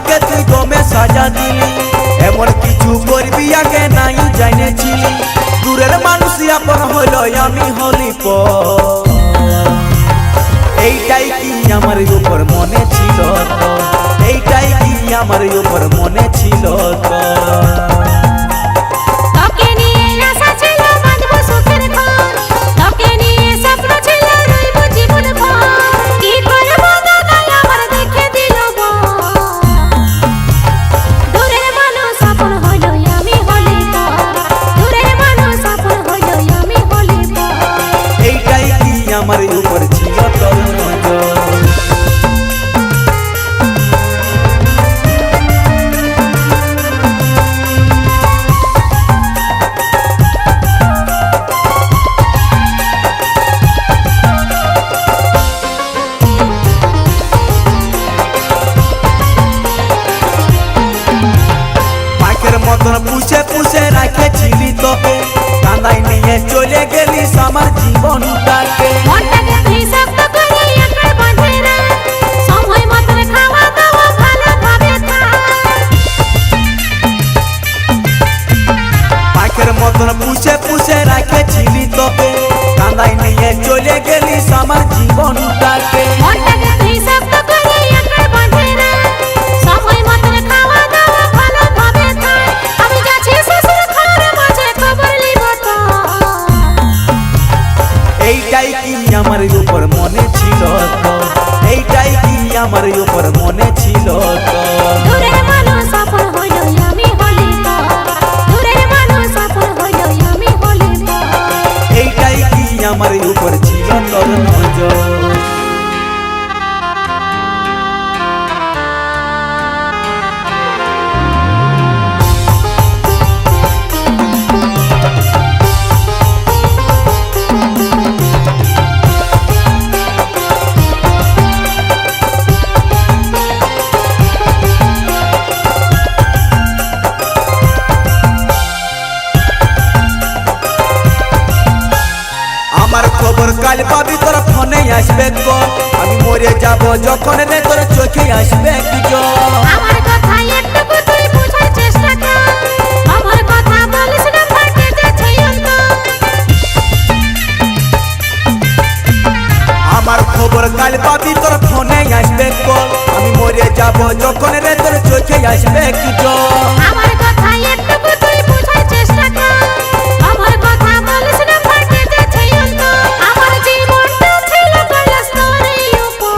আমাকে তুই গমে সাজা দিলি, এমন কিছু করবি আগে নাই জানেছিলি। দূরের মানুষ আপন হইল আমি হলি পর, এইটাই কি আমার উপর মনে ছিল তো, এইটাই কি আমার উপর মনে ছিল তো। আমার উপর ছিল তোর নজর। পাখির মতন পুষে পুষে রাখেছিলি তোকে, কাঁদাই নিয়ে চলে গেলিস আমার জীবনটাকে। পাখির মতন পুষে পুষে রাখেছিলি তোকে, কাঁদাই নিয়ে চলে গেলিস আমার জীবনটাকে। এইটাই কি আমার উপর মনে ছিল তো, এইটাই কি আমার উপর মনে ছিল তো। দূরের মানুষ আপন হইল আমি হলি পর, দূরের মানুষ আপন হইল আমি হলি পর। এইটাই কি আমার উপর ছিল তোর নজর। আমার খবর কাল পাবি তোর ফোনে আসবে গো, আমি মরে যাব যখন রে তোর চোখে আসবে কিছু। আমার কথা একটু তুই বুঝার চেষ্টা কর, আমার কথা বলিস না ফাটে যাচ্ছে অন্তর। আমার খবর কাল পাবি তোর ফোনে আসবে গো, আমি মরে যাব যখন রে তোর চোখে আসবে কিছু। আমার কথা একটু তুই বুঝার চেষ্টা কর, আমার কথা বলিস না ফাটে যাচ্ছে অন্তর। আমার জীবনটা ছিল কলস তোরই উপর,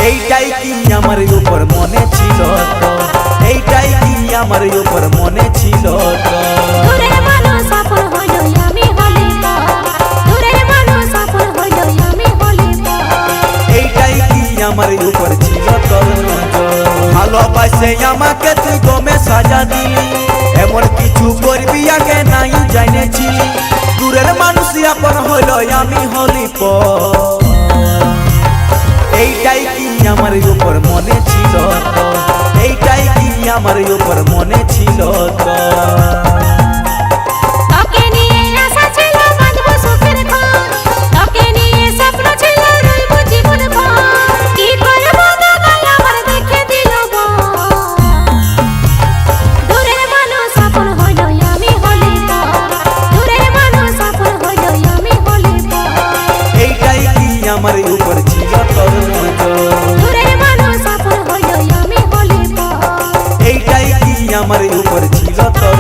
এইটাই কি আমার উপর মনে ছিল তো, এইটাই কি আমার উপর মনে ছিল তো। দূরের মানুষ আপন হইল আমি হলি পর, দূরের মানুষ আপন হইল আমি হলি পর। এইটাই কি আমার উপর ছিল তোর নজর। ভালোবাসে আমাকে তুই গমে সাজা দিলি, এমন কিছু করবি আগে নাই জানেছিলি। দূরের মানুষ আপন হইল আমি হলি পর, এইটাই কি আমার উপর মনে ছিল তো, এইটাই কি আমার উপর মনে ছিল তো। তোকে নিয়ে আশা ছিল বাঁধবো সুখের ঘর, তোকে নিয়ে স্বপ্ন ছিল রইব জীবন ভর। কি করব দাদাই আমার দেখে দিল বর, দূরের মানুষ আপন হইল আমি হলি পর, দূরের মানুষ আপন হইল আমি হলি পর। এইটাই কি আমার উপর ছিল তোর নজর। দূরের মানুষ আপন হইল আমি হলি পর, এইটাই কি আমার উপর ছিল তোর